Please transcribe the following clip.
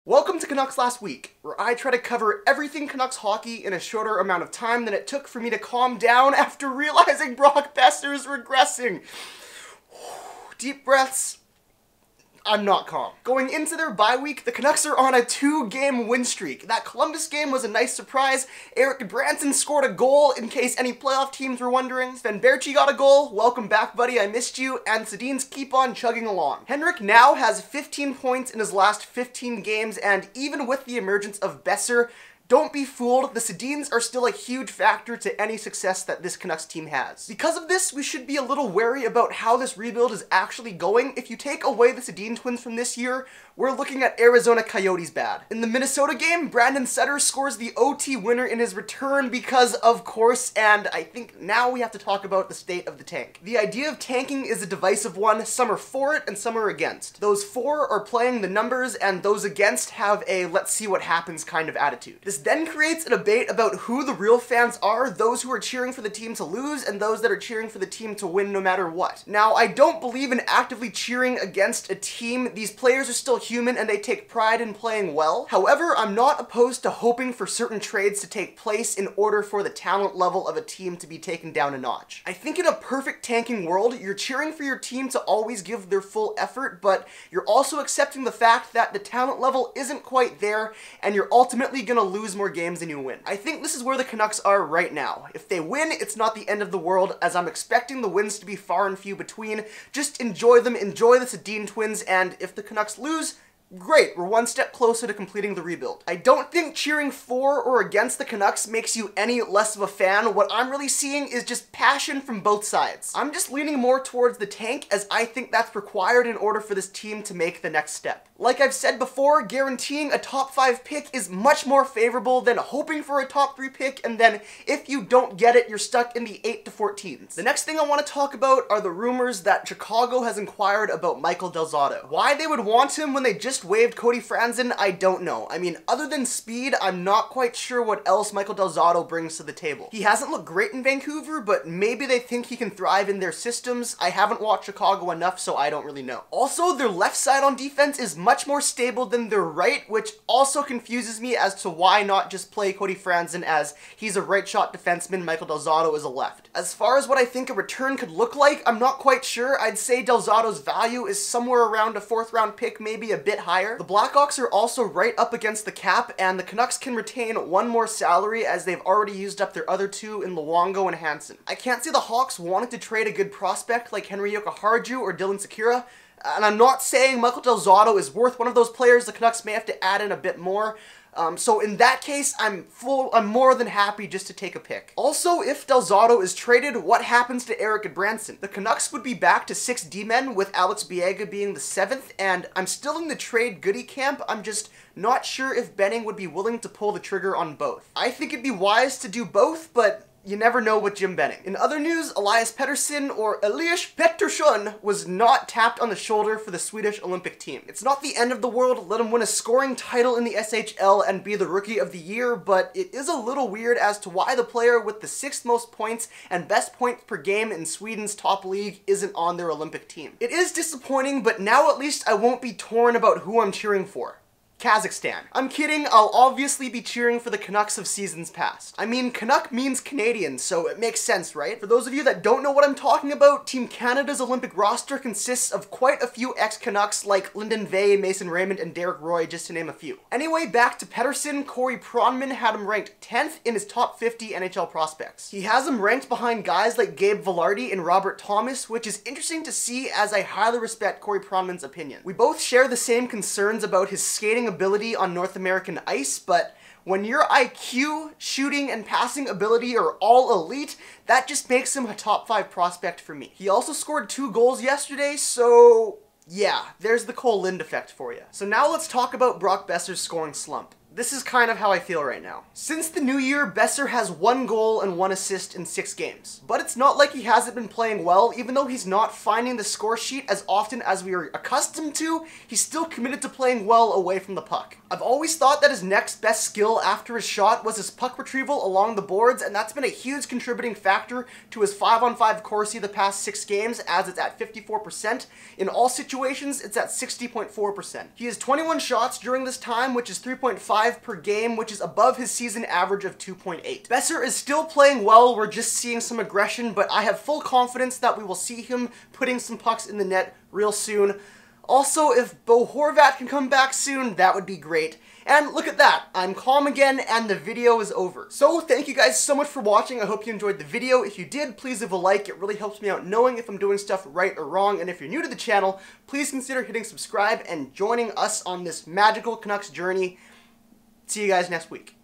Welcome to Canucks Last Week, where I try to cover everything Canucks hockey in a shorter amount of time than it took for me to calm down after realizing Brock Boeser is regressing. Deep breaths. I'm not calm. Going into their bye week, the Canucks are on a 2-game win streak. That Columbus game was a nice surprise. Erik Gudbranson scored a goal, in case any playoff teams were wondering. Sven Baertschi got a goal. Welcome back, buddy. I missed you. And Sedins keep on chugging along. Henrik now has 15 points in his last 15 games, and even with the emergence of Boeser, don't be fooled, the Sedins are still a huge factor to any success that this Canucks team has. Because of this, we should be a little wary about how this rebuild is actually going. If you take away the Sedin twins from this year, we're looking at Arizona Coyotes bad. In the Minnesota game, Brandon Sutter scores the OT winner in his return because, of course, and I think now we have to talk about the state of the tank. The idea of tanking is a divisive one. Some are for it and some are against. Those for are playing the numbers, and those against have a let's see what happens kind of attitude. This then creates a debate about who the real fans are, those who are cheering for the team to lose and those that are cheering for the team to win no matter what. Now, I don't believe in actively cheering against a team. These players are still human and they take pride in playing well. However, I'm not opposed to hoping for certain trades to take place in order for the talent level of a team to be taken down a notch. I think in a perfect tanking world, you're cheering for your team to always give their full effort, but you're also accepting the fact that the talent level isn't quite there and you're ultimately gonna lose more games than you win. I think this is where the Canucks are right now. If they win, it's not the end of the world, as I'm expecting the wins to be far and few between. Just enjoy them, enjoy the Sedin twins, and if the Canucks lose, great, we're one step closer to completing the rebuild. I don't think cheering for or against the Canucks makes you any less of a fan. What I'm really seeing is just passion from both sides. I'm just leaning more towards the tank, as I think that's required in order for this team to make the next step. Like I've said before, guaranteeing a top 5 pick is much more favorable than hoping for a top 3 pick, and then if you don't get it, you're stuck in the 8 to 14s. The next thing I want to talk about are the rumors that Chicago has inquired about Michael Del Zotto. Why they would want him when they just waived Cody Franzen, I don't know. I mean, other than speed, I'm not quite sure what else Michael Del Zotto brings to the table. He hasn't looked great in Vancouver, but maybe they think he can thrive in their systems. I haven't watched Chicago enough, so I don't really know. Also, their left side on defense is much more stable than their right, which also confuses me as to why not just play Cody Franzen, as he's a right shot defenseman, Michael Del Zotto is a left. As far as what I think a return could look like, I'm not quite sure. I'd say Del Zotto's value is somewhere around a 4th round pick, maybe a bit higher. The Blackhawks are also right up against the cap, and the Canucks can retain one more salary as they've already used up their other two in Luongo and Hansen. I can't see the Hawks wanting to trade a good prospect like Henry Jokiharju or Dylan Sikura, and I'm not saying Michael Del Zotto is worth one of those players. The Canucks may have to add in a bit more. So in that case, I'm more than happy just to take a pick. Also, if Del Zotto is traded, what happens to Erik Gudbranson? The Canucks would be back to 6 D-men, with Alex Biega being the 7th, and I'm still in the trade goodie camp. I'm just not sure if Benning would be willing to pull the trigger on both. I think it'd be wise to do both, but you never know with Jim Benning. In other news, Elias Pettersson, or Elias Pettersson, was not tapped on the shoulder for the Swedish Olympic team. It's not the end of the world. Let him win a scoring title in the SHL and be the Rookie of the Year, but it is a little weird as to why the player with the 6th most points and best points per game in Sweden's top league isn't on their Olympic team. It is disappointing, but now at least I won't be torn about who I'm cheering for. Kazakhstan. I'm kidding, I'll obviously be cheering for the Canucks of seasons past. I mean, Canuck means Canadian, so it makes sense, right? For those of you that don't know what I'm talking about, Team Canada's Olympic roster consists of quite a few ex-Canucks like Lyndon Vey, Mason Raymond, and Derek Roy, just to name a few. Anyway, back to Pettersson. Corey Pronman had him ranked 10th in his top 50 NHL prospects. He has him ranked behind guys like Gabe Vilardi and Robert Thomas, which is interesting to see as I highly respect Corey Pronman's opinion. We both share the same concerns about his skating ability on North American ice, but when your IQ, shooting, and passing ability are all elite, that just makes him a top 5 prospect for me. He also scored 2 goals yesterday, so yeah, there's the Cole Lind effect for you. So now let's talk about Brock Boeser's scoring slump. this is kind of how I feel right now. Since the new year, Boeser has 1 goal and 1 assist in 6 games. But it's not like he hasn't been playing well. Even though he's not finding the score sheet as often as we are accustomed to, he's still committed to playing well away from the puck. I've always thought that his next best skill after his shot was his puck retrieval along the boards, and that's been a huge contributing factor to his 5-on-5 Corsi the past 6 games, as it's at 54%. In all situations, it's at 60.4%. He has 21 shots during this time, which is 3.5 per game, which is above his season average of 2.8. Boeser is still playing well, we're just seeing some aggression, but I have full confidence that we will see him putting some pucks in the net real soon. Also, if Bo Horvat can come back soon, that would be great. And look at that, I'm calm again and the video is over. So thank you guys so much for watching. I hope you enjoyed the video. If you did, please leave a like. It really helps me out knowing if I'm doing stuff right or wrong. And if you're new to the channel, please consider hitting subscribe and joining us on this magical Canucks journey. See you guys next week.